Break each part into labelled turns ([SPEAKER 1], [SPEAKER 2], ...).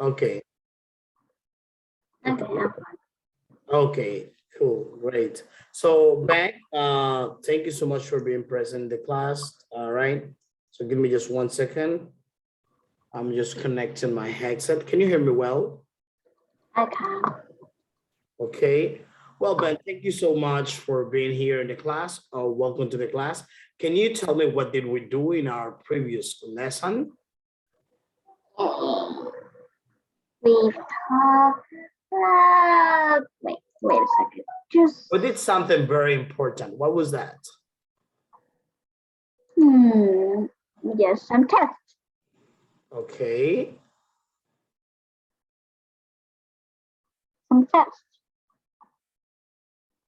[SPEAKER 1] Okay.
[SPEAKER 2] Okay.
[SPEAKER 1] Okay, cool, great. So back, thank you so much for being present in the class. All right. So give me just 1 second. I'm just connecting my headset. Can you hear me well?
[SPEAKER 2] I can.
[SPEAKER 1] Okay. Well, Ben, thank you so much for being here in the class. Welcome to the class. Can you tell me what did we do in our previous lesson?
[SPEAKER 2] We talked. Wait a second.
[SPEAKER 1] We did something very important. What was that?
[SPEAKER 2] Yes, some tests.
[SPEAKER 1] Okay.
[SPEAKER 2] Some tests.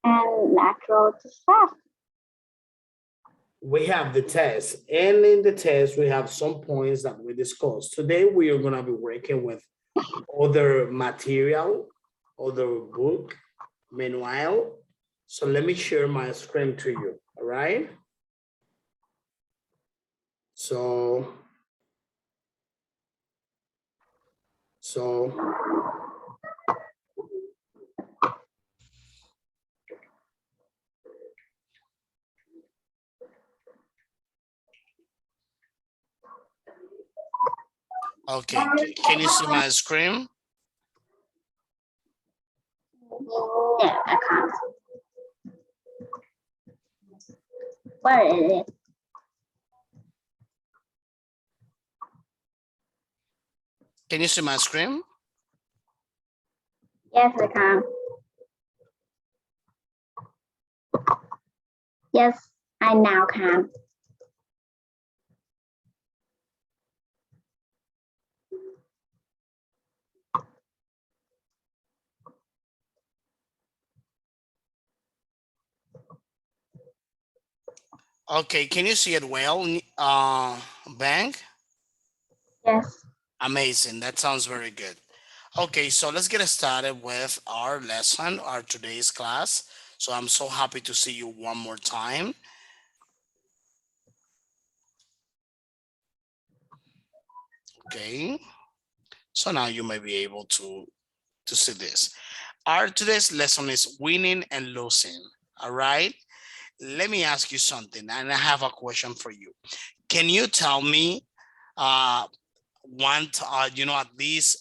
[SPEAKER 2] And natural disaster.
[SPEAKER 1] We have the test, and in the test, we have some points that we discussed. Today, we are going to be working with other material, other book, meanwhile. So let me share my screen to you, all right? So
[SPEAKER 3] Okay, can you see my screen?
[SPEAKER 2] No, I can't. Where is it?
[SPEAKER 3] Can you see my screen?
[SPEAKER 2] Yes, I can. Yes, I now can.
[SPEAKER 3] Okay, can you see it well, Bank?
[SPEAKER 2] Yes.
[SPEAKER 3] Amazing, that sounds very good. Okay, so let's get started with our lesson, our today's class. So I'm so happy to see you one more time. Okay, so now you may be able to see this. Our today's lesson is winning and losing. All right, let me ask you something, and I have a question for you. Can you tell me at least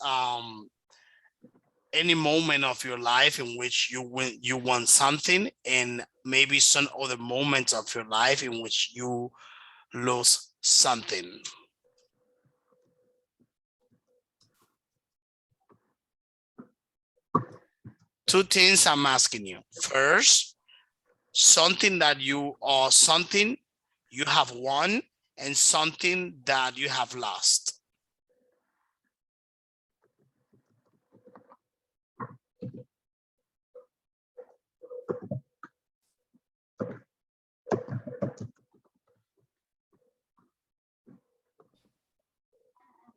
[SPEAKER 3] any moment of your life in which you won something, and maybe some other moments of your life in which you lose something? Two things I'm asking you. First, something that something you have won, and something that you have lost.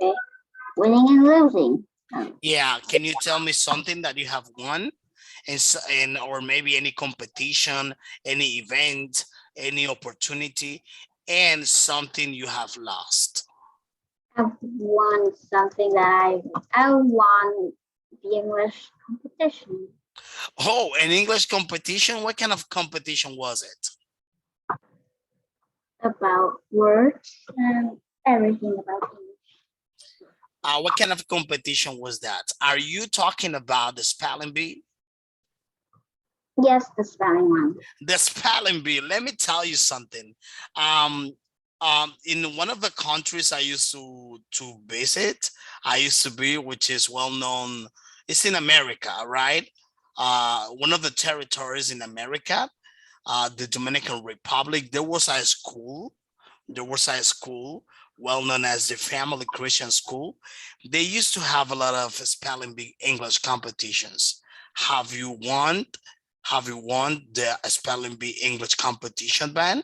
[SPEAKER 2] Okay. Winning and losing.
[SPEAKER 3] Yeah, can you tell me something that you have won, and or maybe any competition, any event, any opportunity, and something you have lost?
[SPEAKER 2] I've won something that I won the English competition.
[SPEAKER 3] Oh, an English competition? What kind of competition was it?
[SPEAKER 2] About words and everything about English.
[SPEAKER 3] What kind of competition was that? Are you talking about the spelling bee?
[SPEAKER 2] Yes, the spelling one.
[SPEAKER 3] The spelling bee. Let me tell you something. In one of the countries I used to visit, I used to be, which is well known, it's in America, right? One of the territories in America, the Dominican Republic, there was a school well known as the Family Christian School. They used to have a lot of spelling bee English competitions. Have you won? Have you won the spelling bee English competition, Ben?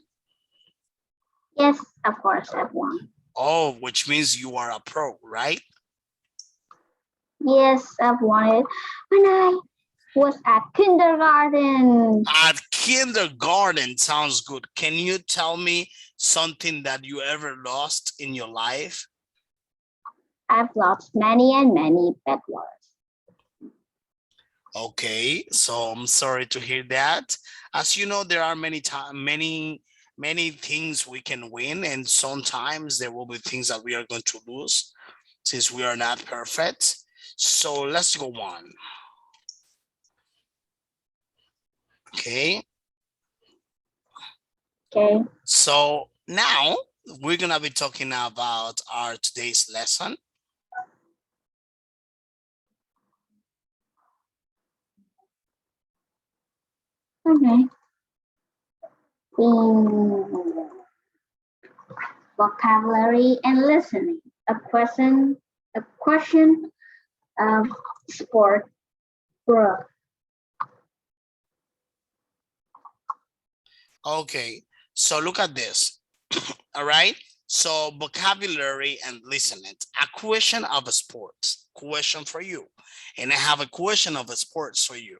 [SPEAKER 2] Yes, of course, I've won.
[SPEAKER 3] Oh, which means you are a pro, right?
[SPEAKER 2] Yes, I've won it when I was at kindergarten.
[SPEAKER 3] At kindergarten, sounds good. Can you tell me something that you ever lost in your life?
[SPEAKER 2] I've lost many and many pet lovers.
[SPEAKER 3] Okay, so I'm sorry to hear that. As you know, there are many things we can win, and sometimes there will be things that we are going to lose since we are not perfect. So let's go on. Okay,
[SPEAKER 2] Okay.
[SPEAKER 3] so now we're gonna be talking about our today's lesson.
[SPEAKER 2] Okay. Vocabulary and listening. A question of sport group.
[SPEAKER 3] Okay, so look at this. All right. So vocabulary and listening. A question of a sports question for you. And I have a question of a sports for you.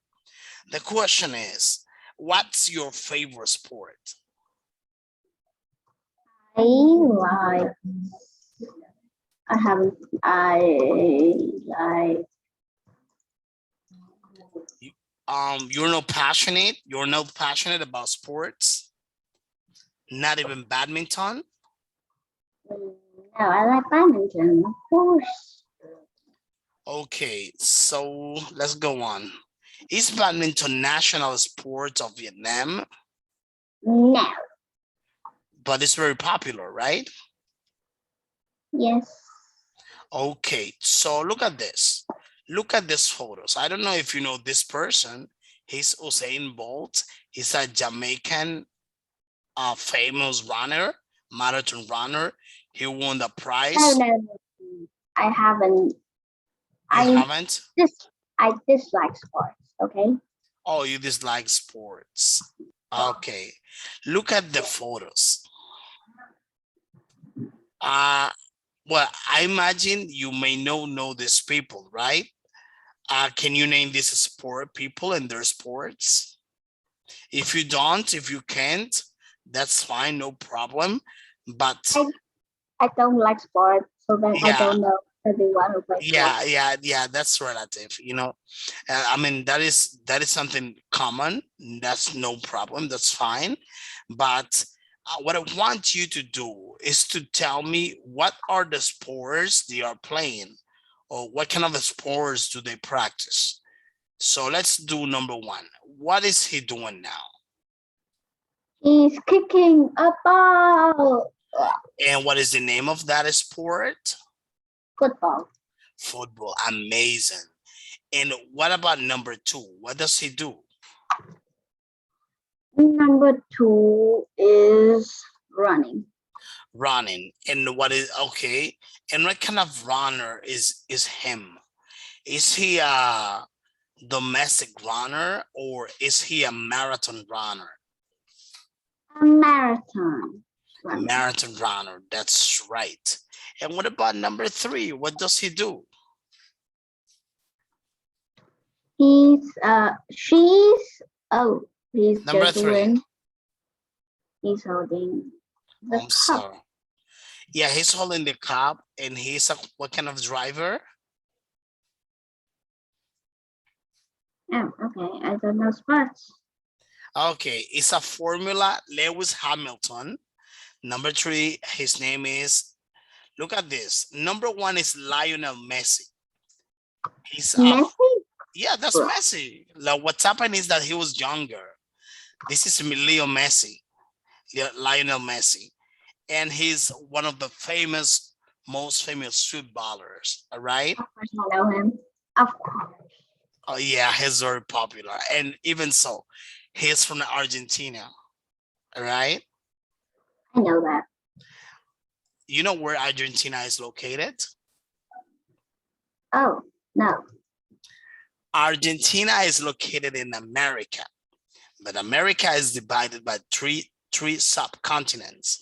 [SPEAKER 3] The question is, what's your favorite sport?
[SPEAKER 2] I like. I like.
[SPEAKER 3] You're not passionate about sports? Not even badminton?
[SPEAKER 2] No, I like badminton, of course.
[SPEAKER 3] Okay, so let's go on. Is badminton national sport of Vietnam?
[SPEAKER 2] No.
[SPEAKER 3] But it's very popular, right?
[SPEAKER 2] Yes.
[SPEAKER 3] Okay, so look at this. Look at these photos. I don't know if you know this person. He's Usain Bolt. He's a Jamaican famous runner, marathon runner. He won the prize.
[SPEAKER 2] No. I haven't.
[SPEAKER 3] You haven't?
[SPEAKER 2] I dislike sports. Okay.
[SPEAKER 3] Oh, you dislike sports. Okay. Look at the photos. Well, I imagine you may know these people, right? Can you name these sport people and their sports? If you don't, if you can't, that's fine, no problem. But
[SPEAKER 2] I don't like sports, so then I don't know everyone who plays sports.
[SPEAKER 3] Yeah, that's relative, you know. I mean, that is something common. That's no problem, that's fine. But what I want you to do is to tell me what are the sports they are playing, or what kind of sports do they practice. So let's do number one. What is he doing now?
[SPEAKER 2] He's kicking a ball.
[SPEAKER 3] And what is the name of that sport?
[SPEAKER 2] Football.
[SPEAKER 3] Football. Amazing. And what about number two? What does he do?
[SPEAKER 2] Number two is running.
[SPEAKER 3] Running. And what is okay? And what kind of runner is him? Is he a domestic runner or is he a marathon runner?
[SPEAKER 2] A marathon runner.
[SPEAKER 3] Marathon runner. That's right. And what about number three? What does he do?
[SPEAKER 2] He's
[SPEAKER 3] Number three.
[SPEAKER 2] He's holding the
[SPEAKER 3] I'm
[SPEAKER 2] cup.
[SPEAKER 3] sorry. Yeah, he's holding the cup and he's what kind of driver?
[SPEAKER 2] Oh, okay. I don't know sports.
[SPEAKER 3] Okay, it's a Formula Lewis Hamilton. Number three, his name is, look at this. Number one is Lionel Messi. He's
[SPEAKER 2] Messi?
[SPEAKER 3] Yeah, that's Messi. Like, what's happened is that he was younger. This is Lionel Messi. And he's one of the most famous footballers, all right?
[SPEAKER 2] Of course I know him. Of course.
[SPEAKER 3] Oh yeah, he's very popular. And even so, he's from Argentina, all right?
[SPEAKER 2] I know that.
[SPEAKER 3] You know where Argentina is located?
[SPEAKER 2] Oh, no.
[SPEAKER 3] Argentina is located in America, but America is divided by three subcontinents.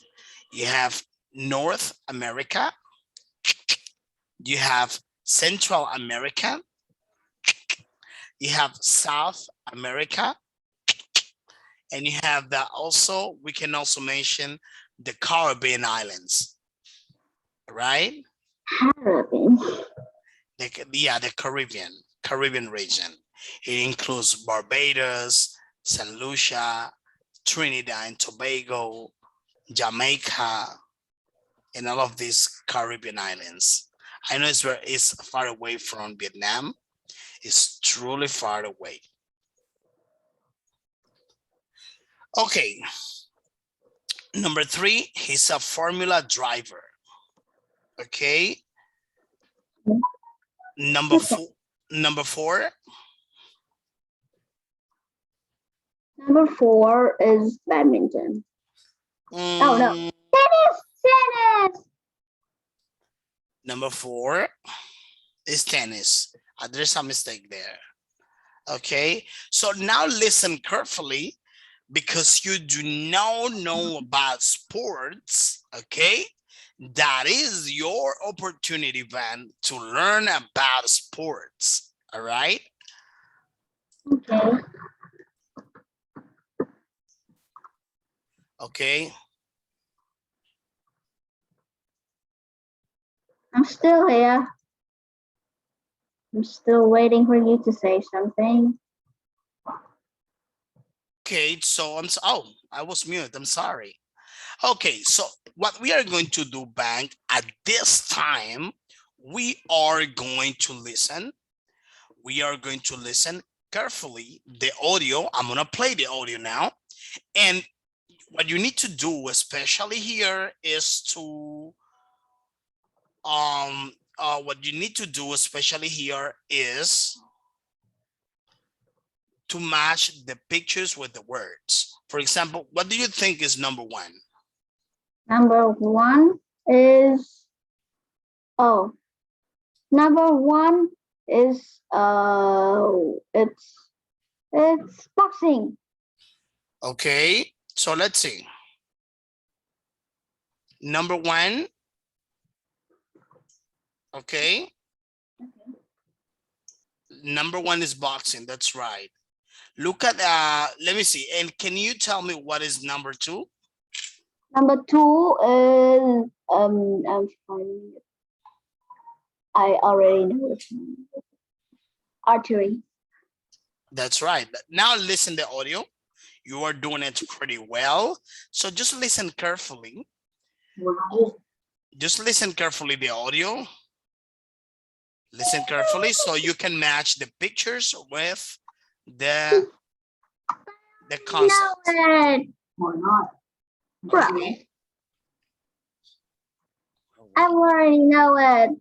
[SPEAKER 3] You have North America, you have Central America, you have South America, and you have we can also mention the Caribbean islands, right?
[SPEAKER 2] Caribbean.
[SPEAKER 3] The Caribbean region. It includes Barbados, St. Lucia, Trinidad and Tobago, Jamaica, and all of these Caribbean islands. I know it's far away from Vietnam. It's truly far away. Okay. Number 3, he's a Formula driver. Okay. Number 4.
[SPEAKER 2] Number 4 is badminton. Oh no. Tennis.
[SPEAKER 3] Number 4 is tennis. There's a mistake there. Okay. So now listen carefully because you do not know about sports. Okay. That is your opportunity, Van, to learn about sports. All right.
[SPEAKER 2] Okay.
[SPEAKER 3] Okay.
[SPEAKER 2] I'm still here. I'm still waiting for you to say something.
[SPEAKER 3] Okay, so I was mute. I'm sorry. Okay, so what we are going to do, Bank, at this time, we are going to listen. We are going to listen carefully the audio. I'm gonna play the audio now. And what you need to do, especially here, is to what you need to do, especially here, is to match the pictures with the words. For example, what do you think is number 1?
[SPEAKER 2] Number 1 is number 1 is it's boxing.
[SPEAKER 3] Okay, so let's see. Number 1. Okay. Number 1 is boxing. That's right. Look at let me see. And can you tell me what is number 2?
[SPEAKER 2] Number 2 is I'm finding it. I already know it. Archery.
[SPEAKER 3] That's right. Now listen the audio. You are doing it pretty well. So just listen carefully. Just listen carefully the audio. Listen carefully so you can match the pictures with the concept.
[SPEAKER 2] Why not? Right. I already know it.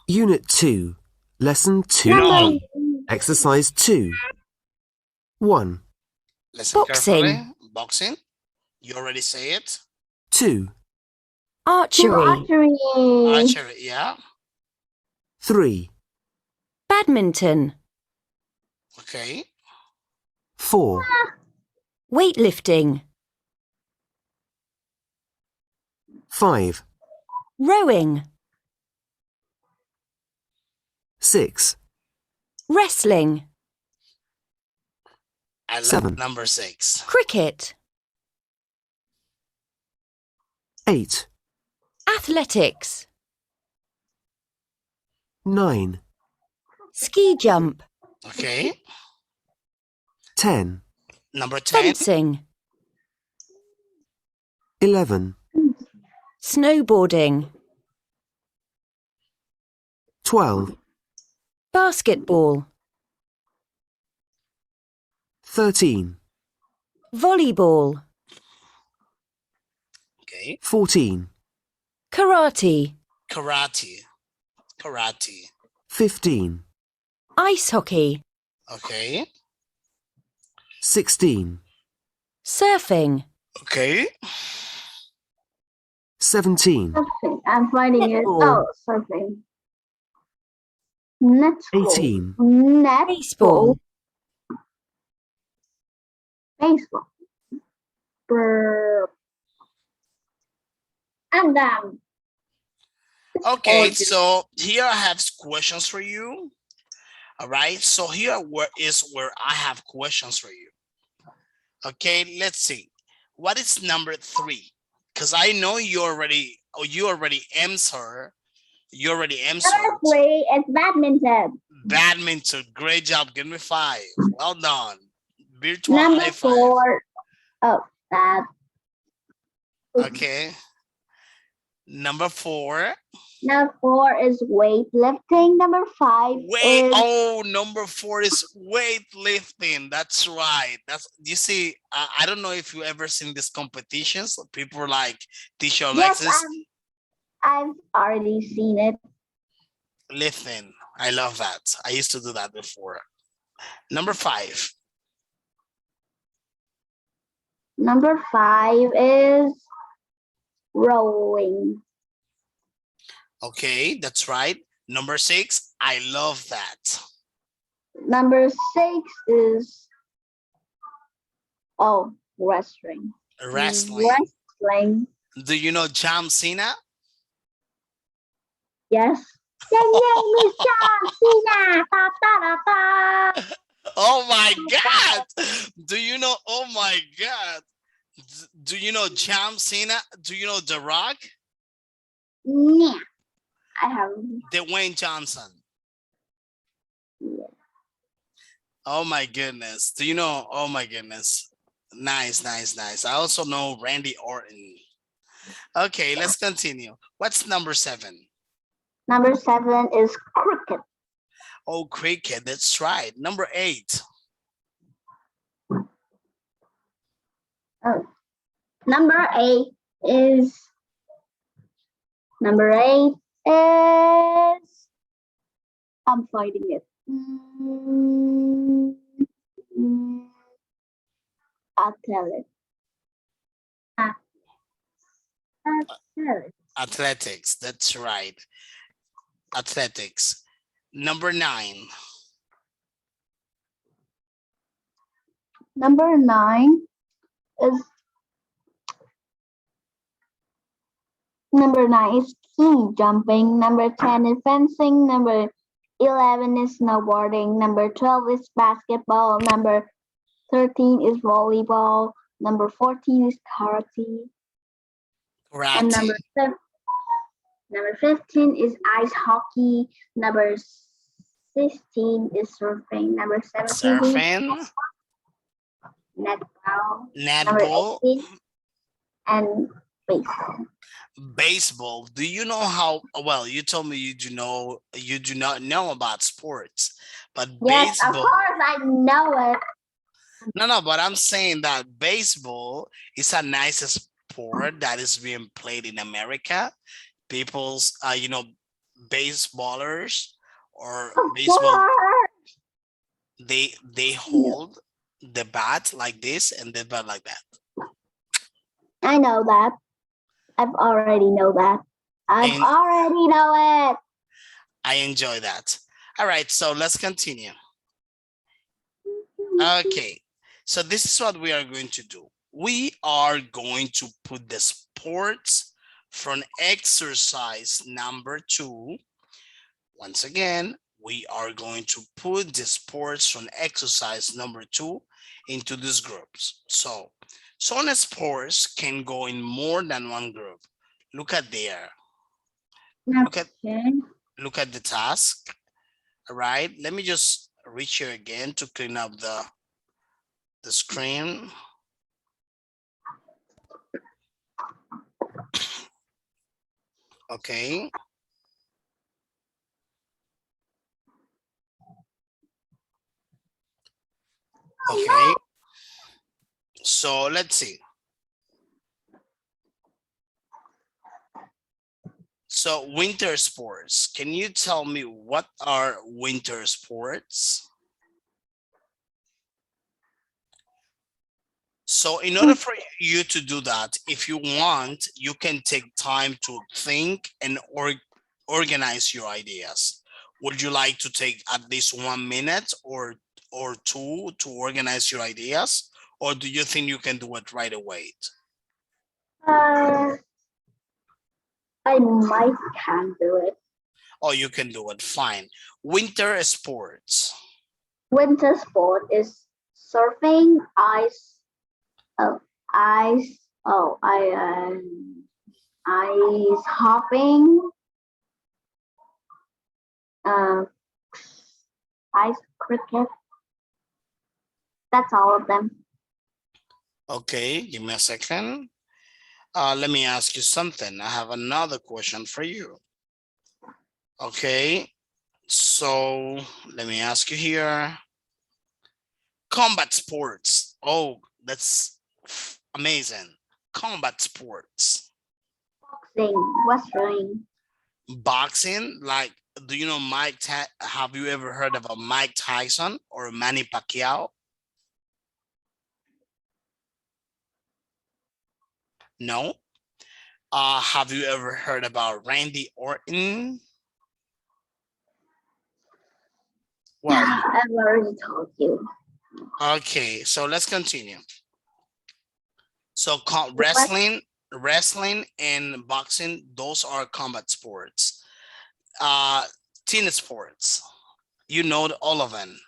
[SPEAKER 4] Unit 2, Lesson 2,
[SPEAKER 3] No.
[SPEAKER 4] Exercise 2. 1,
[SPEAKER 3] Listen
[SPEAKER 5] Boxing.
[SPEAKER 3] carefully. Boxing. You already say it.
[SPEAKER 4] 2,
[SPEAKER 5] Archery.
[SPEAKER 2] Archery.
[SPEAKER 3] Archery, yeah.
[SPEAKER 4] 3,
[SPEAKER 5] Badminton.
[SPEAKER 3] Okay.
[SPEAKER 4] 4,
[SPEAKER 5] Weightlifting.
[SPEAKER 4] 5,
[SPEAKER 5] Rowing.
[SPEAKER 4] 6,
[SPEAKER 5] Wrestling.
[SPEAKER 3] I love
[SPEAKER 4] 7.
[SPEAKER 3] number 6.
[SPEAKER 5] Cricket.
[SPEAKER 4] 8,
[SPEAKER 5] Athletics.
[SPEAKER 4] 9,
[SPEAKER 5] Ski jump.
[SPEAKER 3] Okay.
[SPEAKER 4] 10,
[SPEAKER 3] Number 10.
[SPEAKER 5] Fencing.
[SPEAKER 4] 11,
[SPEAKER 5] Snowboarding.
[SPEAKER 4] 12,
[SPEAKER 5] Basketball.
[SPEAKER 4] 13,
[SPEAKER 5] Volleyball.
[SPEAKER 3] Okay.
[SPEAKER 4] 14,
[SPEAKER 5] Karate.
[SPEAKER 3] Karate. Karate.
[SPEAKER 4] 15,
[SPEAKER 5] Ice hockey.
[SPEAKER 3] Okay.
[SPEAKER 4] 16,
[SPEAKER 5] Surfing.
[SPEAKER 3] Okay.
[SPEAKER 4] 17,
[SPEAKER 2] Surfing. I'm finding it.
[SPEAKER 5] Netball.
[SPEAKER 2] Oh, surfing. Netball.
[SPEAKER 4] 18,
[SPEAKER 2] Netball.
[SPEAKER 5] Baseball.
[SPEAKER 2] Baseball. Brr. And
[SPEAKER 3] Okay, so here I have questions for you. All right, so here where I have questions for you. Okay, let's see. What is number 3? Because I know you already Oh, you already answered. You already
[SPEAKER 2] Number
[SPEAKER 3] answered.
[SPEAKER 2] 3 is badminton.
[SPEAKER 3] Badminton. Great job. Give me 5. Well done. Virtual
[SPEAKER 2] Number
[SPEAKER 3] high 5.
[SPEAKER 2] 4, oh, that.
[SPEAKER 3] Okay. Number 4.
[SPEAKER 2] Number 4 is weightlifting. Number 5 is
[SPEAKER 3] Number 4 is weightlifting. That's right. That's, you see, I don't know if you ever seen these competitions. People like teacher
[SPEAKER 2] yes,
[SPEAKER 3] Alexis
[SPEAKER 2] I've already seen it.
[SPEAKER 3] lifting. I love that. I used to do that before. Number 5.
[SPEAKER 2] Number 5 is rowing.
[SPEAKER 3] Okay, that's right. Number 6. I love that.
[SPEAKER 2] Number 6 is wrestling.
[SPEAKER 3] Wrestling.
[SPEAKER 2] Wrestling.
[SPEAKER 3] Do you know John Cena?
[SPEAKER 2] Yes. The name is John Cena. Ta, ta, ta, ta.
[SPEAKER 3] Oh my God. Do you know? Oh my God. Do you know John Cena? Do you know The Rock?
[SPEAKER 2] Yeah, I have.
[SPEAKER 3] Dwayne Johnson. Oh my goodness. Do you know? Oh my goodness. Nice, nice, nice. I also know Randy Orton. Okay, let's continue. What's number 7?
[SPEAKER 2] Number 7 is cricket.
[SPEAKER 3] Oh, cricket. That's right. Number 8.
[SPEAKER 2] Oh. Number 8 is I'm finding it. I'll tell it.
[SPEAKER 3] Athletics. That's right. Athletics. Number 9.
[SPEAKER 2] Number 9 is ski jumping. Number 10 is fencing. Number 11 is snowboarding. Number 12 is basketball. Number 13 is volleyball. Number 14 is karate. And
[SPEAKER 3] Karate.
[SPEAKER 2] number 15 is ice hockey. Number 16 is surfing. Number 17 is
[SPEAKER 3] Surfing.
[SPEAKER 2] netball. Number
[SPEAKER 3] Netball.
[SPEAKER 2] 18 and baseball.
[SPEAKER 3] Baseball. Do you know how well? You told me you do not know about sports, but
[SPEAKER 2] Yes, of
[SPEAKER 3] baseball.
[SPEAKER 2] course I know it.
[SPEAKER 3] No, but I'm saying that baseball is a nice sport that is being played in America. People's baseballers or
[SPEAKER 2] Of
[SPEAKER 3] baseball,
[SPEAKER 2] course.
[SPEAKER 3] they hold the bat like this and the bat like that.
[SPEAKER 2] I know that. I've already know that. I
[SPEAKER 3] enjoy that. All right, so let's continue. Okay, so this is what we are going to do. We are going to put the sports from exercise number 2. Once again, we are going to put the sports from exercise number 2 into these groups. So some sports can go in more than one group. Look at there. Look at the task. All right, let me just reach here again to clean up the screen. Okay. Okay. So let's see. So winter sports. Can you tell me what are winter sports? So in order for you to do that, if you want, you can take time to think and organize your ideas. Would you like to take at least 1 minute or 2 to organize your ideas? Or do you think you can do it right away?
[SPEAKER 2] I might can do it.
[SPEAKER 3] Oh, you can do it, fine. Winter sports.
[SPEAKER 2] Winter sport is surfing, ice Ice hopping. Ice cricket. That's all of them.
[SPEAKER 3] Okay, give me a second. Let me ask you something. I have another question for you. Okay, so let me ask you here. Combat sports. Oh, that's amazing. Combat sports.
[SPEAKER 2] Boxing, wrestling.
[SPEAKER 3] Boxing, like, do you know have you ever heard about Mike Tyson or Manny Pacquiao? No. Have you ever heard about Randy Orton? Well,
[SPEAKER 2] I've already told you.
[SPEAKER 3] okay, so let's continue. So
[SPEAKER 2] What?
[SPEAKER 3] wrestling and boxing, those are combat sports. Team sports, you know all of them.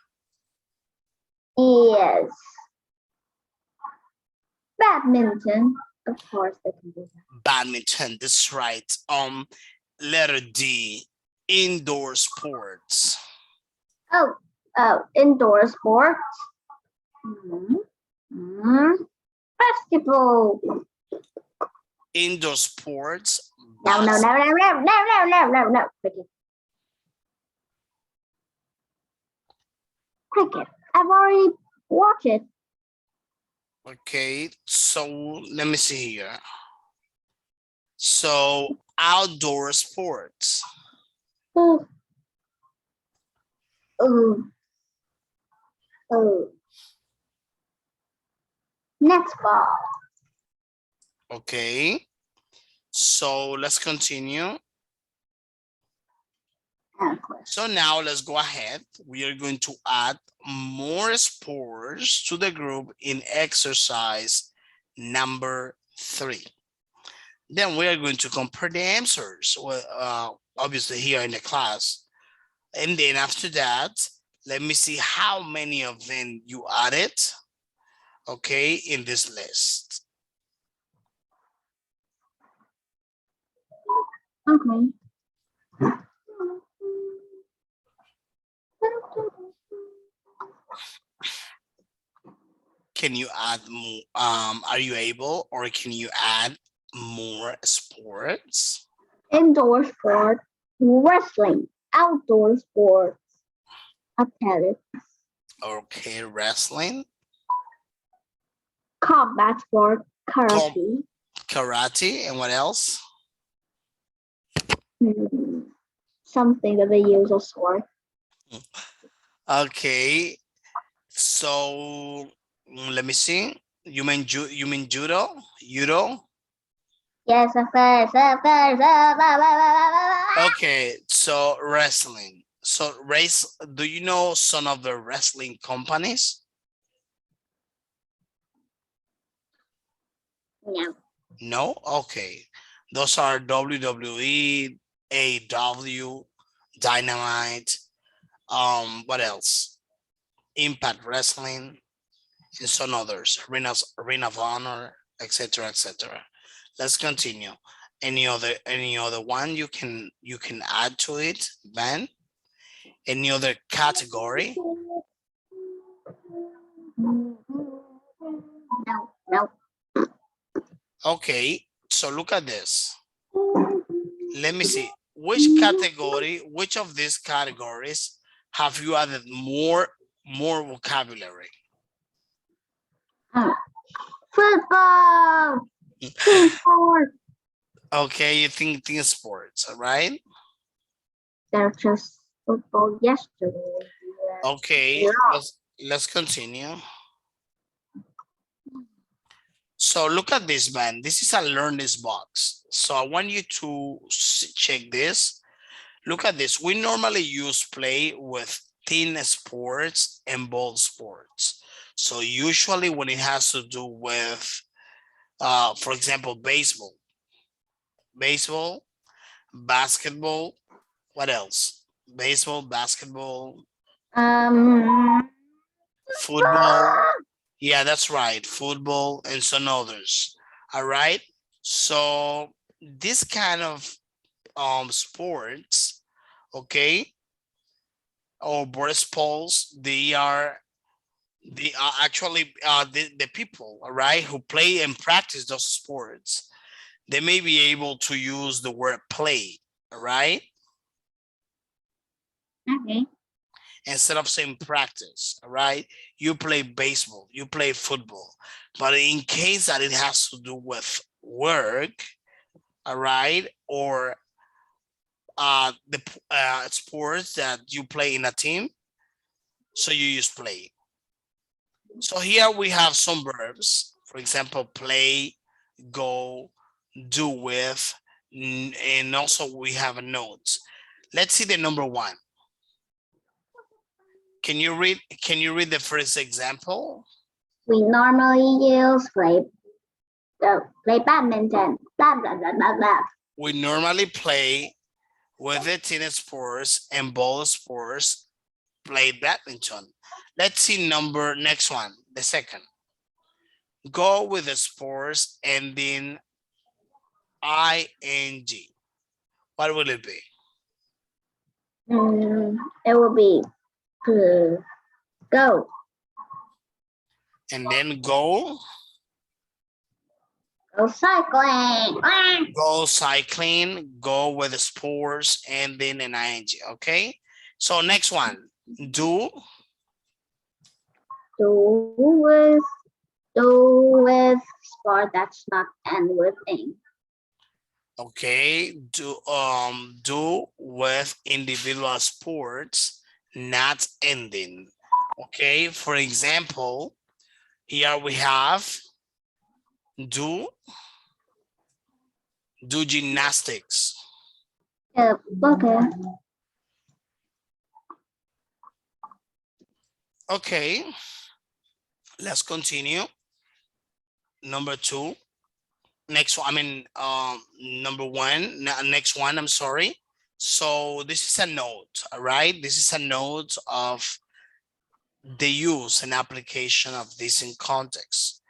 [SPEAKER 2] Yes. Badminton. Of course they can do that.
[SPEAKER 3] Badminton, that's right. Letter D, indoor sports.
[SPEAKER 2] Oh, indoor sports. Basketball.
[SPEAKER 3] Indoor sports.
[SPEAKER 2] No. Cricket. Cricket. I've already watched it.
[SPEAKER 3] Okay, so let me see here. So outdoor sports.
[SPEAKER 2] Oh. Netball.
[SPEAKER 3] Okay, so let's continue. So now let's go ahead. We are going to add more sports to the group in exercise number 3. Then we are going to compare the answers, obviously here in the class. And then after that, let me see how many of them you added, okay, in this list.
[SPEAKER 2] Okay.
[SPEAKER 3] Can you add more? Are you able, or can you add more sports?
[SPEAKER 2] Indoor sport, wrestling, outdoor sports, athletics,
[SPEAKER 3] Okay, wrestling,
[SPEAKER 2] combat sport, karate,
[SPEAKER 3] karate, and what else?
[SPEAKER 2] something that they use a sword.
[SPEAKER 3] Okay, so let me see. You mean judo? Judo?
[SPEAKER 2] Yes, of course.
[SPEAKER 3] Okay, so wrestling. So do you know some of the wrestling companies?
[SPEAKER 2] No.
[SPEAKER 3] No? Okay. Those are WWE, AW, Dynamite, what else? Impact Wrestling, and some others, Ring of Honor, etc., etc. Let's continue. Any other one you can add to it, Ben? Any other category?
[SPEAKER 2] No.
[SPEAKER 3] Okay, so look at this. Let me see. Which of these categories have you added more vocabulary?
[SPEAKER 2] Football. Team sport.
[SPEAKER 3] Okay, you think team sports, all right?
[SPEAKER 2] They're just football yesterday.
[SPEAKER 3] Okay,
[SPEAKER 2] Yeah.
[SPEAKER 3] let's continue. So look at this, man. This is a learn this box. So I want you to check this. Look at this. We normally use play with team sports and ball sports. So usually when it has to do with, for example, baseball, basketball, what else? Baseball, basketball, football. Yeah, that's right. Football and some others. All right. So this kind of sports, okay, or board sports, they are actually the people, all right, who play and practice those sports. They may be able to use the word play, all right,
[SPEAKER 2] Okay.
[SPEAKER 3] instead of saying practice, all right. You play baseball, you play football, but in case that it has to do with work, all right, or the sports that you play in a team, so you use play. So here we have some verbs, for example, play, go, do with, and also we have a note. Let's see the number one. Can you read the first example?
[SPEAKER 2] We normally use play badminton. Blah blah blah blah blah.
[SPEAKER 3] We normally play with the tennis sports and ball sports, play badminton. Let's see next one, the second. Go with the sports ending ing. What will it be?
[SPEAKER 2] It will be go.
[SPEAKER 3] And then go
[SPEAKER 2] Cycling.
[SPEAKER 3] go cycling, go with the sports ending in ing. Okay. So next one, do
[SPEAKER 2] Do with sport that's not end with ing.
[SPEAKER 3] okay, do with individual sports not ending. Okay, for example, here we have do gymnastics.
[SPEAKER 2] Okay.
[SPEAKER 3] Okay, let's continue. Number two. Next one, number one, next one, I'm sorry. So this is a note, all right? This is a note of the use and application of this in context.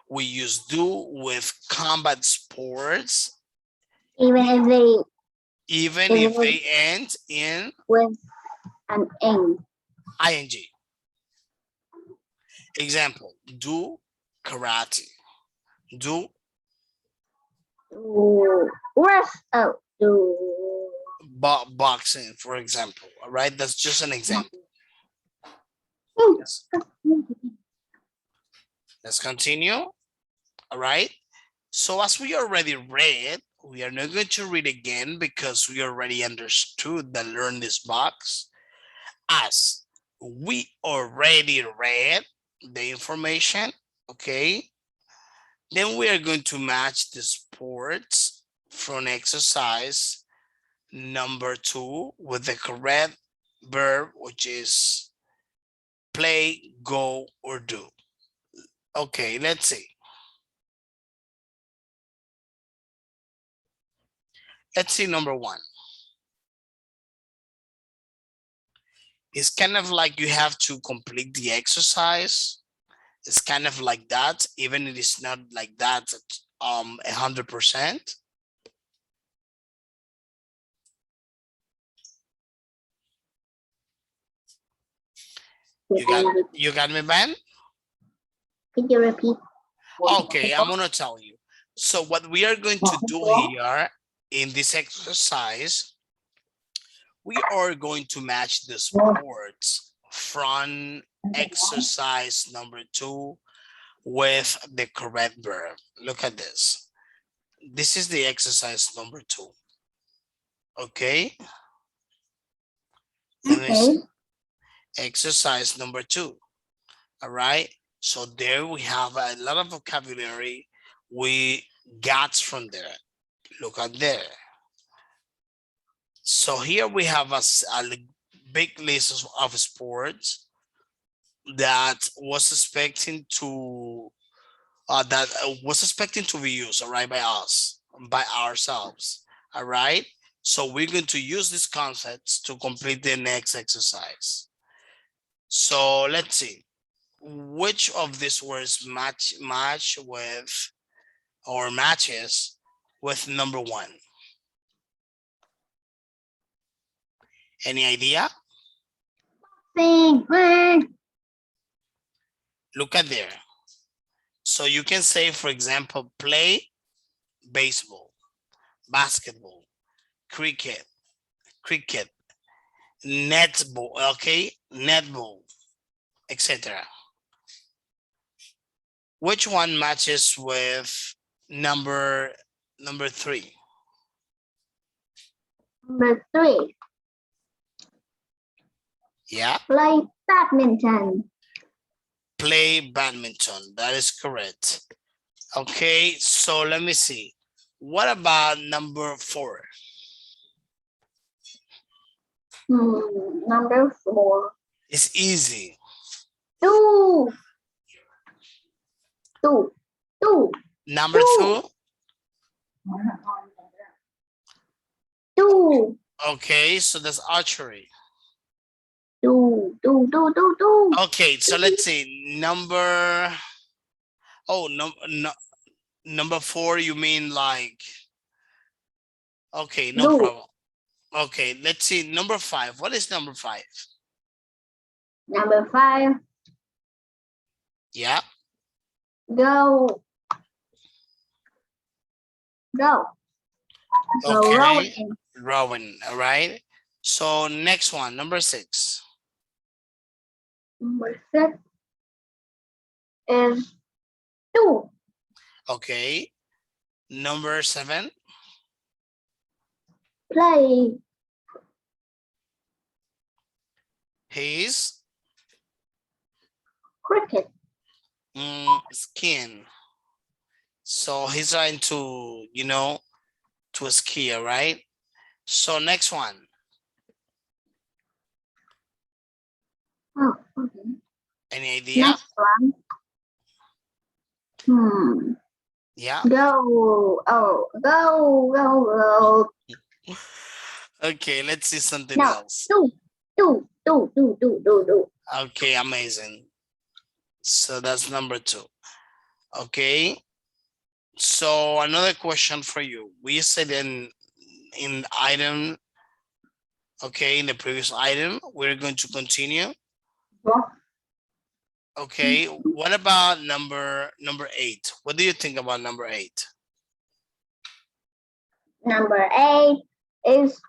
[SPEAKER 3] We use do with combat sports,
[SPEAKER 2] Even if
[SPEAKER 3] they end in
[SPEAKER 2] with an ing.
[SPEAKER 3] ing. Example, do karate, do boxing, for example. All right, that's just an example. Yes. Let's continue. All right. So as we already read, we are not going to read again because we already understood the learn this box. As we already read the information, okay, then we are going to match the sports from exercise number 2 with the correct verb, which is play, go, or do. Okay, let's see. Let's see number 1. It's kind of like you have to complete the exercise. It's kind of like that, even it is not like that 100%. You got me, Ben?
[SPEAKER 2] Could you repeat?
[SPEAKER 3] Okay, I'm gonna tell you. So what we are going to do here in this exercise, we are going to match the sports from exercise number 2 with the correct verb. Look at this. This is the exercise number 2. Okay. Let me see. Exercise number 2. All right. So there we have a lot of vocabulary we got from there. Look at there. So here we have a big list of sports that was expecting to be used, all right, by us, by ourselves. All right. So we're going to use these concepts to complete the next exercise. So let's see. Which of these words match with or matches with number 1? Any idea?
[SPEAKER 2] Sing.
[SPEAKER 3] Look at there. So you can say, for example, play baseball, basketball, cricket, netball, okay, netball, etc. Which one matches with number 3?
[SPEAKER 2] Number 3.
[SPEAKER 3] Yeah,
[SPEAKER 2] Play badminton.
[SPEAKER 3] play badminton. That is correct. Okay, so let me see. What about number 4?
[SPEAKER 2] Number 4.
[SPEAKER 3] It's easy.
[SPEAKER 2] Two.
[SPEAKER 3] Number
[SPEAKER 2] Two.
[SPEAKER 3] 2?
[SPEAKER 2] Two.
[SPEAKER 3] Okay, so that's archery.
[SPEAKER 2] Two.
[SPEAKER 3] Okay, so let's see. Number, oh, no, number 4, you mean like, okay, no
[SPEAKER 2] Do.
[SPEAKER 3] problem. Okay, let's see. Number 5. What is number 5?
[SPEAKER 2] Number 5.
[SPEAKER 3] Yeah.
[SPEAKER 2] Go. Go
[SPEAKER 3] Okay.
[SPEAKER 2] rowing.
[SPEAKER 3] Rowing. All right. So next one, number 6.
[SPEAKER 2] Number 6 is 2.
[SPEAKER 3] Okay. Number 7.
[SPEAKER 2] Play.
[SPEAKER 3] His
[SPEAKER 2] Cricket.
[SPEAKER 3] skin. So he's trying to, to ski, all right? So next one.
[SPEAKER 2] Oh, okay.
[SPEAKER 3] Any idea?
[SPEAKER 2] Next one.
[SPEAKER 3] Yeah.
[SPEAKER 2] Go. Oh, go.
[SPEAKER 3] Okay, let's see something
[SPEAKER 2] No.
[SPEAKER 3] else.
[SPEAKER 2] Do.
[SPEAKER 3] Okay, amazing. So that's number 2. Okay. So another question for you. We said in item, okay, in the previous item, we're going to continue. Okay, what about number 8? What do you think about number 8?
[SPEAKER 2] Number 8 is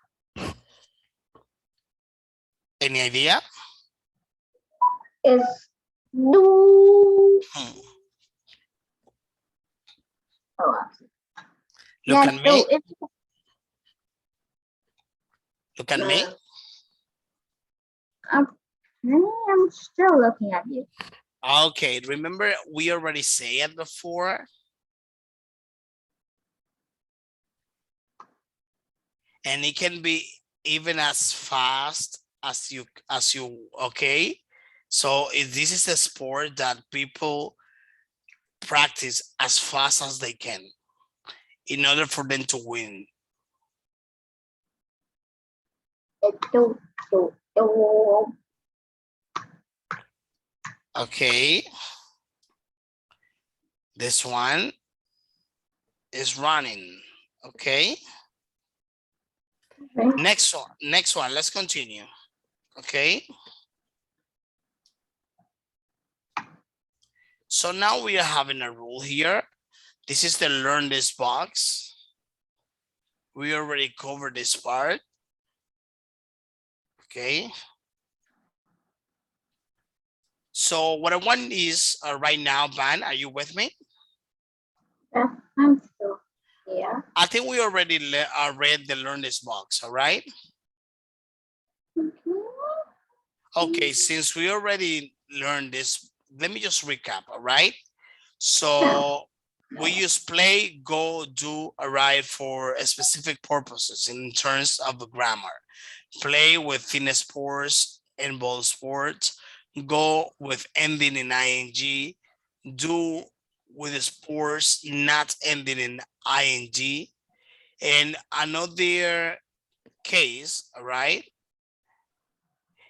[SPEAKER 3] Any idea?
[SPEAKER 2] do. Oh,
[SPEAKER 3] Look at me.
[SPEAKER 2] It's
[SPEAKER 3] Look at me.
[SPEAKER 2] I'm still looking at you.
[SPEAKER 3] Okay, remember we already said it before. And it can be even as fast as you, okay? So if this is a sport that people practice as fast as they can in order for them to win.
[SPEAKER 2] Do.
[SPEAKER 3] Okay. This one is running. Okay. Next one, let's continue. Okay. So now we are having a rule here. This is the learn this box. We already covered this part. Okay. So what I want is right now, Van, are you with me?
[SPEAKER 2] I'm still here.
[SPEAKER 3] I think we already read the learn this box, all right? Okay, since we already learned this, let me just recap, all right? So we use play, go, do, arrive for specific purposes in terms of the grammar. Play with fitness sports and ball sports. Go with ending in ing. Do with the sports not ending in ing. And another case, all right,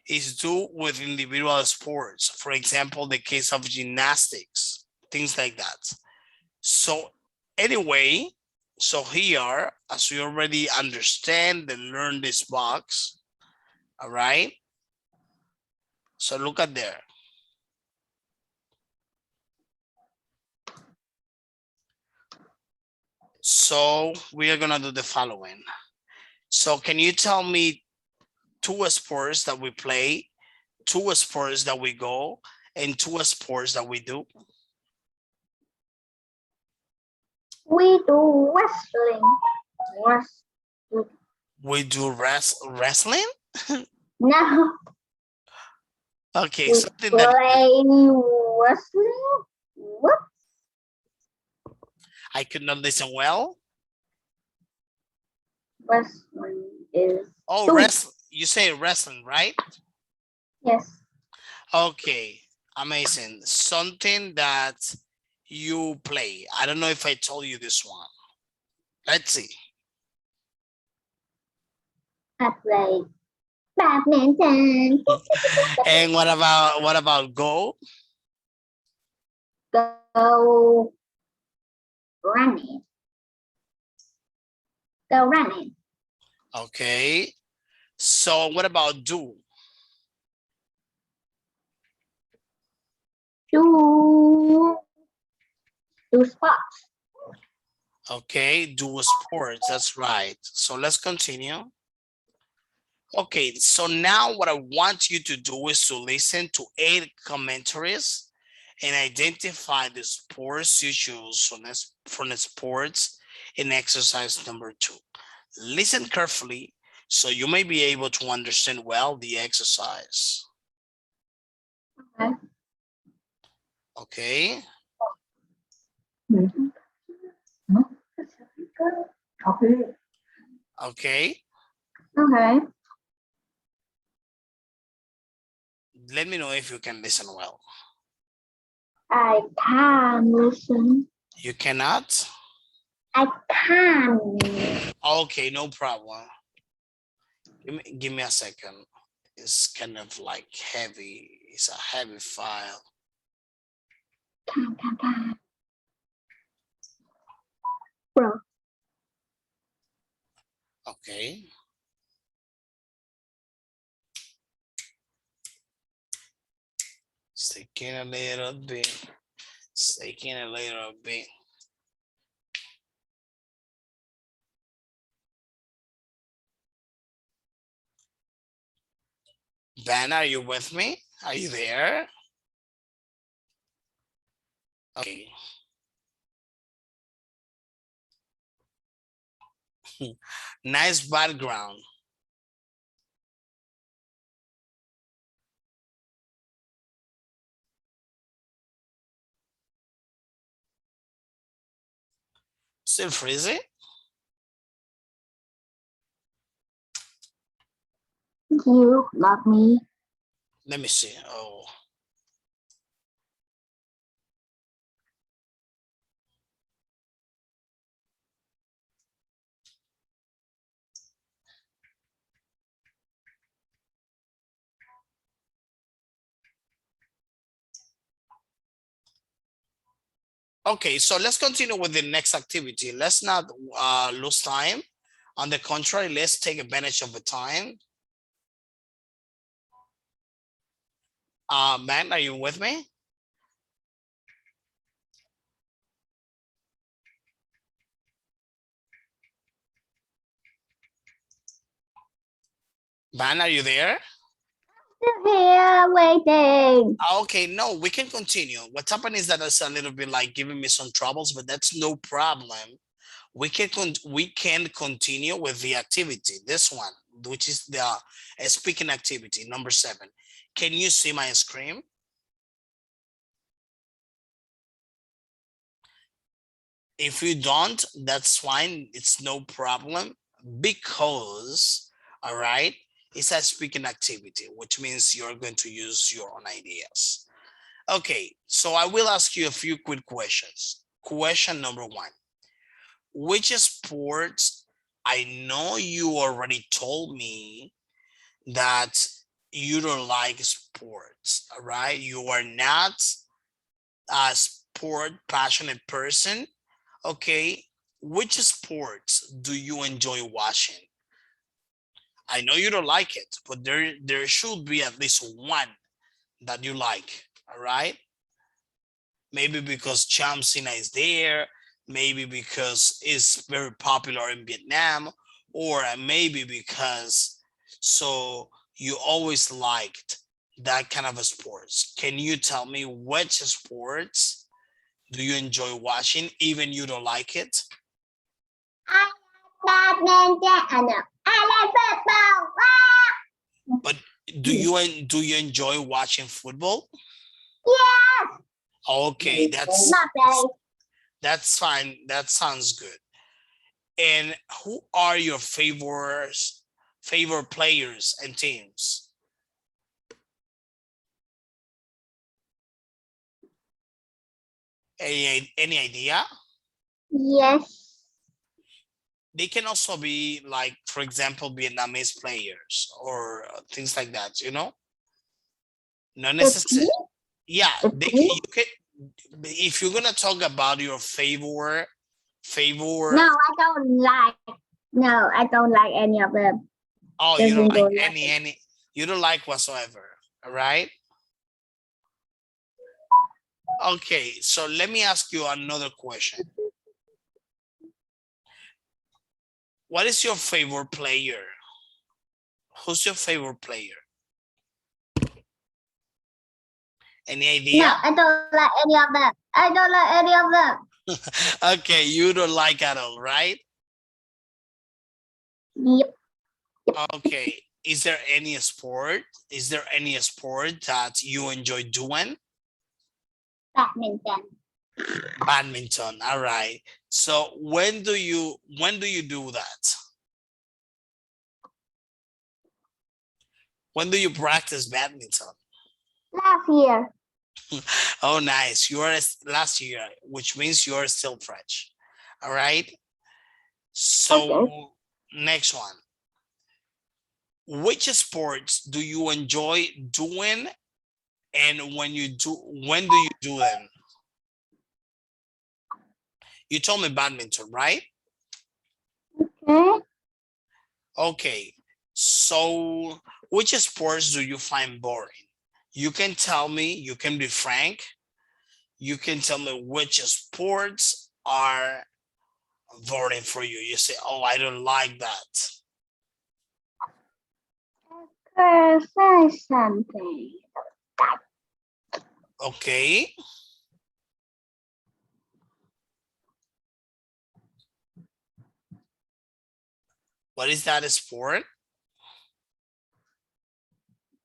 [SPEAKER 3] is do with individual sports. For example, the case of gymnastics, things like that. So anyway, So here, as we already understand and learn this box, all right? So look at there. So we are gonna do the following. So can you tell me two sports that we play, two sports that we go, and two sports that we do?
[SPEAKER 2] We do wrestling.
[SPEAKER 3] We do wrestling?
[SPEAKER 2] No,
[SPEAKER 3] Okay,
[SPEAKER 2] we
[SPEAKER 3] something that
[SPEAKER 2] play wrestling. What?
[SPEAKER 3] I could not listen well.
[SPEAKER 2] Wrestling is
[SPEAKER 3] Oh,
[SPEAKER 2] two.
[SPEAKER 3] you say wrestling, right?
[SPEAKER 2] Yes.
[SPEAKER 3] Okay, amazing. Something that you play. I don't know if I told you this one. Let's see.
[SPEAKER 2] I play badminton.
[SPEAKER 3] And what about go?
[SPEAKER 2] Go running. Go running.
[SPEAKER 3] Okay. So what about do?
[SPEAKER 2] Do sports.
[SPEAKER 3] Okay, do sports. That's right. So let's continue. Okay, so now what I want you to do is to listen to 8 commentaries and identify the sports you choose from the sports in exercise number 2. Listen carefully so you may be able to understand well the exercise.
[SPEAKER 2] Okay.
[SPEAKER 3] Okay. Okay.
[SPEAKER 2] Okay.
[SPEAKER 3] Let me know if you can listen well.
[SPEAKER 2] I can listen.
[SPEAKER 3] You cannot?
[SPEAKER 2] I can.
[SPEAKER 3] Okay, no problem. Give me a second. It's kind of like heavy. It's a heavy file.
[SPEAKER 2] Can. Bro.
[SPEAKER 3] Okay. It's taking a little bit. It's taking a little bit. Ben, are you with me? Are you there? Okay. Nice background. Still freezing?
[SPEAKER 2] You, not me.
[SPEAKER 3] Let me see. Oh. Okay, so let's continue with the next activity. Let's not lose time. On the contrary, let's take advantage of the time. Man, are you with me? Man, are you there?
[SPEAKER 2] Here waiting.
[SPEAKER 3] Okay, no, we can continue. What's happening is that it's a little bit like giving me some troubles, but that's no problem. We can continue with the activity, this one, which is the speaking activity, number 7. Can you see my screen? If you don't, that's fine. It's no problem because, all right, it's a speaking activity, which means you're going to use your own ideas. Okay, so I will ask you a few quick questions. Question number 1. Which sports, I know you already told me that you don't like sports, all right? You are not a sport passionate person, okay? which sports do you enjoy watching? I know you don't like it, but there should be at least one that you like. All right. Maybe because Cham Sina is there, maybe because it's very popular in Vietnam, or maybe because so you always liked that kind of a sports. Can you tell me which sports do you enjoy watching, even you don't like it?
[SPEAKER 2] I like badminton. I like football.
[SPEAKER 3] But do you enjoy watching football?
[SPEAKER 2] Yes.
[SPEAKER 3] Okay,
[SPEAKER 2] Not really.
[SPEAKER 3] that's fine. That sounds good. And who are your favorite players and teams? Any idea?
[SPEAKER 2] Yes.
[SPEAKER 3] They can also be like, for example, Vietnamese players or things like that, you know? Not
[SPEAKER 2] The
[SPEAKER 3] necessarily.
[SPEAKER 2] team?
[SPEAKER 3] Yeah,
[SPEAKER 2] The team?
[SPEAKER 3] you can. If you're gonna talk about your favorite,
[SPEAKER 2] No, I don't like. No, I don't like any of them.
[SPEAKER 3] oh, you
[SPEAKER 2] Doesn't
[SPEAKER 3] don't like
[SPEAKER 2] go like
[SPEAKER 3] any, you don't like whatsoever. All right. Okay, so let me ask you another question. What is your favorite player? Who's your favorite player? Any idea?
[SPEAKER 2] No, I don't like any of them. I don't like any of them.
[SPEAKER 3] Okay, you don't like at all, right?
[SPEAKER 2] Yep.
[SPEAKER 3] Okay. Is there any sport? Is there any sport that you enjoy doing?
[SPEAKER 2] Badminton.
[SPEAKER 3] Badminton. All right. So when do you do that? When do you practice badminton?
[SPEAKER 2] Last year.
[SPEAKER 3] Oh, nice. You are last year, which means you are still fresh. All right. So
[SPEAKER 2] Okay.
[SPEAKER 3] next one. Which sports do you enjoy doing, and when do you do them? You told me badminton, right?
[SPEAKER 2] Okay.
[SPEAKER 3] Okay. So which sports do you find boring? You can tell me, you can be frank. You can tell me which sports are boring for you. You say, oh, I don't like that.
[SPEAKER 2] Say something.
[SPEAKER 3] Okay. What is that sport?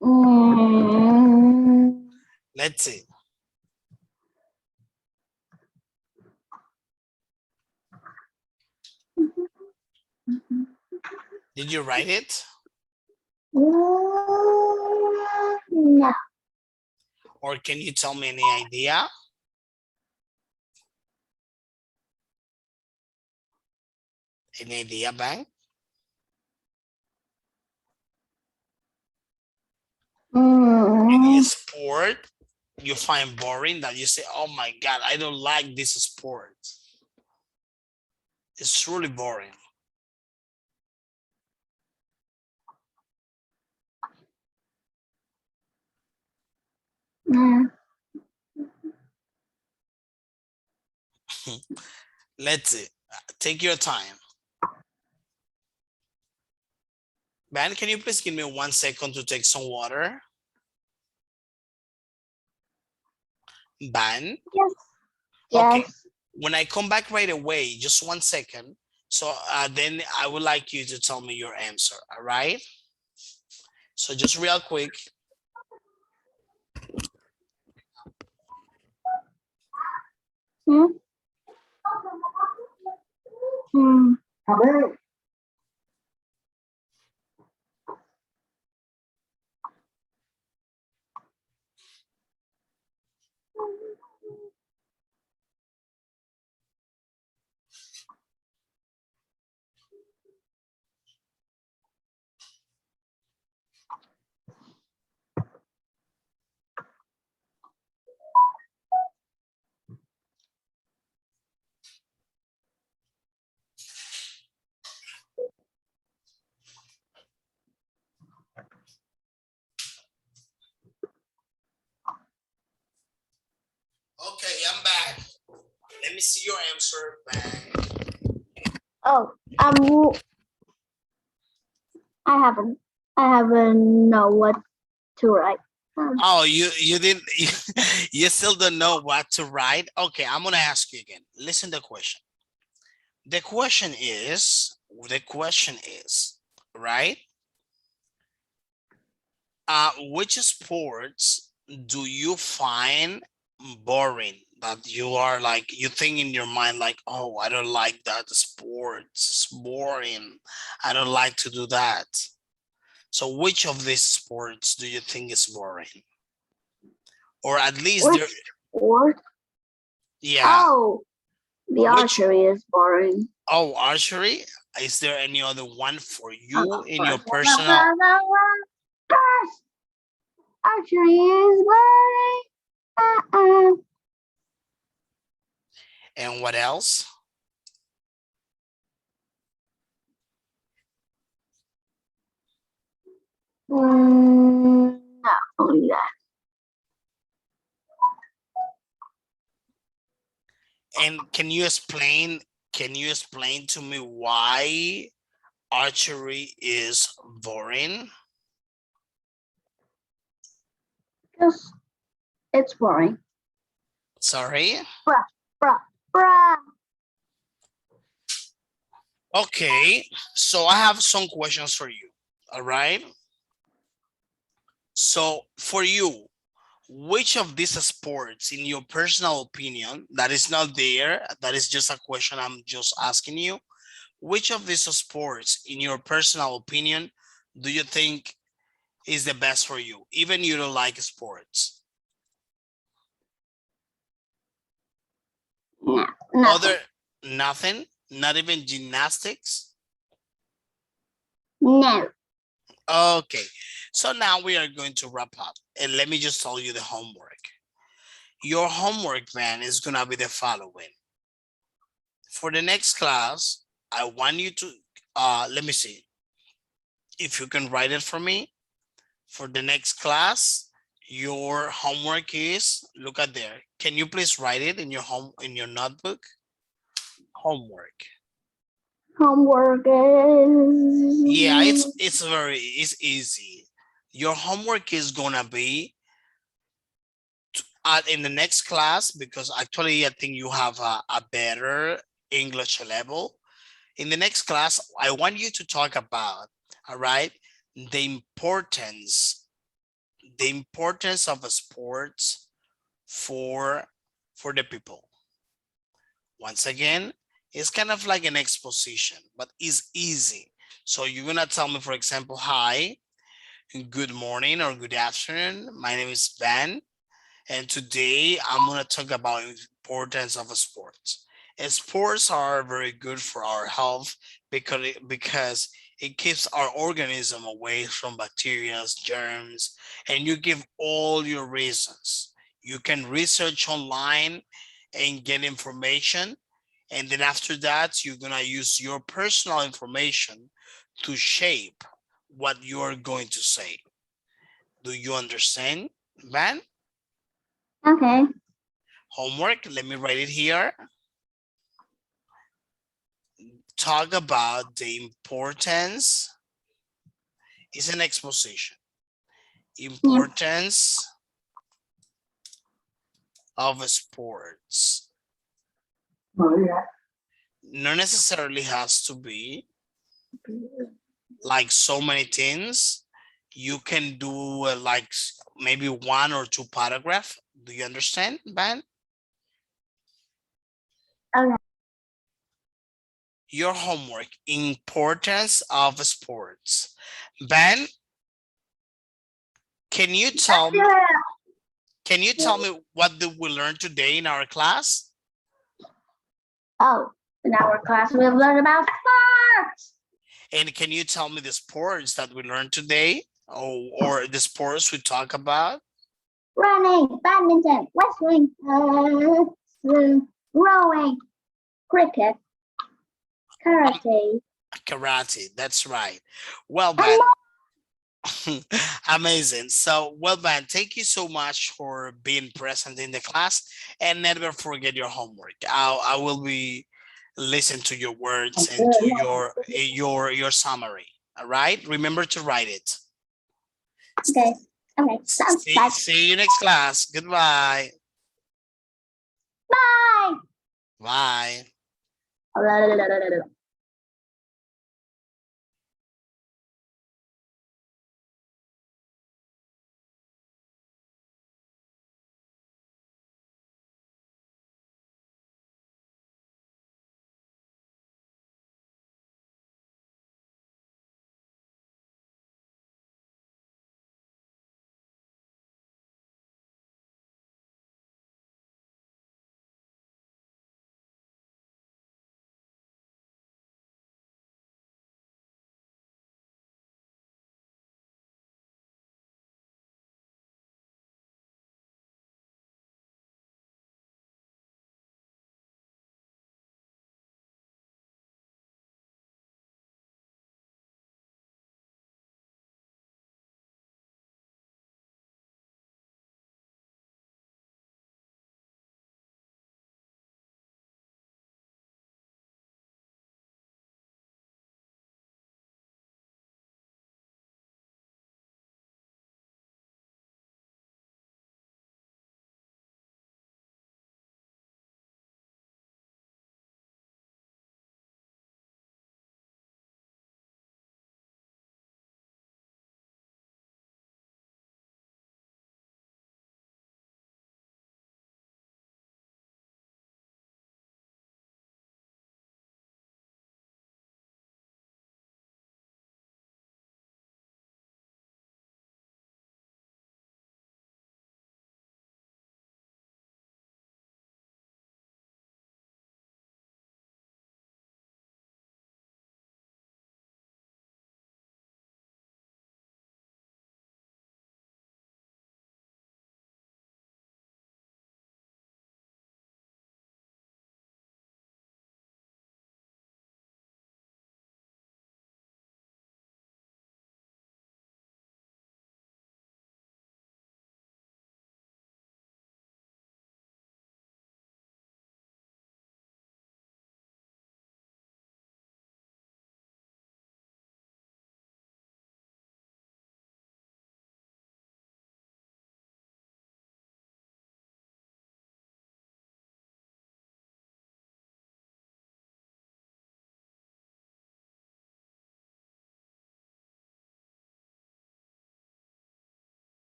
[SPEAKER 2] Mm.
[SPEAKER 3] Let's see. Did you write it?
[SPEAKER 2] No.
[SPEAKER 3] Or can you tell me any idea? Any idea, Bang? Any sport you find boring that you say, oh my God, I don't like this sport. It's really boring.
[SPEAKER 2] Mm.
[SPEAKER 3] Let's see. Take your time. Ben, can you please give me 1 second to take some water? Ben?
[SPEAKER 2] Yes.
[SPEAKER 3] Okay.
[SPEAKER 2] Yes.
[SPEAKER 3] When I come back right away, just 1 second. So then I would like you to tell me your answer. All right. So just real quick.
[SPEAKER 2] Hmm? Hmm.
[SPEAKER 3] Let me see your answer, Ben.
[SPEAKER 2] Oh, I haven't know what to write.
[SPEAKER 3] Oh, you didn't you still don't know what to write? Okay, I'm gonna ask you again. Listen to the question. The question is, right? Which sports do you find boring? That you are like, you think in your mind like, oh, I don't like that sports, it's boring. I don't like to do that. So which of these sports do you think is boring? Or at least
[SPEAKER 2] Which
[SPEAKER 3] there,
[SPEAKER 2] sport?
[SPEAKER 3] yeah.
[SPEAKER 2] Oh, the
[SPEAKER 3] Which,
[SPEAKER 2] archery is boring.
[SPEAKER 3] oh, archery? Is there any other one for you
[SPEAKER 2] Of
[SPEAKER 3] in your
[SPEAKER 2] course.
[SPEAKER 3] personal?
[SPEAKER 2] Gosh, archery is boring.
[SPEAKER 3] And what else?
[SPEAKER 2] Not only that.
[SPEAKER 3] And can you explain to me why archery is boring?
[SPEAKER 2] Because it's boring.
[SPEAKER 3] Sorry?
[SPEAKER 2] Bruh, bruh.
[SPEAKER 3] Okay, so I have some questions for you. All right. So for you, which of these sports, in your personal opinion, that is not there, that is just a question I'm just asking you, which of these sports, in your personal opinion, do you think is the best for you, even you don't like sports?
[SPEAKER 2] No, nothing.
[SPEAKER 3] Nothing, not even gymnastics?
[SPEAKER 2] No.
[SPEAKER 3] Okay, so now we are going to wrap up, and let me just tell you the homework. Your homework, man, is gonna be the following. For the next class, I want you to, let me see if you can write it for me. For the next class, your homework is, look at there. Can you please write it in your notebook? Homework.
[SPEAKER 2] Homework is.
[SPEAKER 3] Yeah, it's easy. Your homework is gonna be in the next class, because actually I think you have a better English level. In the next class, I want you to talk about, all right, the importance of sports for the people. Once again, it's kind of like an exposition, but it's easy. So you're gonna tell me, for example, hi, good morning or good afternoon. My name is Ben, and today I'm gonna talk about importance of sports. And sports are very good for our health because it keeps our organism away from bacteria, germs, and you give all your reasons. You can research online and get information, and then after that, you're gonna use your personal information to shape what you're going to say. Do you understand, man?
[SPEAKER 2] Okay.
[SPEAKER 3] Homework, let me write it here. Talk about the importance. It's an exposition. Importance of sports. Not necessarily has to be like so many things. You can do like maybe 1 or 2 paragraphs. Do you understand, Ben?
[SPEAKER 2] Okay.
[SPEAKER 3] Your homework, importance of sports. Ben, can you tell me what did we learn today in our class?
[SPEAKER 2] Oh, in our class we've learned about sports.
[SPEAKER 3] And can you tell me the sports that we learned today, or the sports we talk about?
[SPEAKER 2] Running, badminton, wrestling, rowing, cricket, karate.
[SPEAKER 3] Karate, that's right. Well,
[SPEAKER 2] And
[SPEAKER 3] Ben, Amazing. So, well, man, thank you so much for being present in the class, and never forget your homework. I will be listening to your words and to your summary. All right. Remember to write it.
[SPEAKER 2] Okay. Okay. Sounds like.
[SPEAKER 3] See you next class. Goodbye.
[SPEAKER 2] Bye.
[SPEAKER 3] Bye.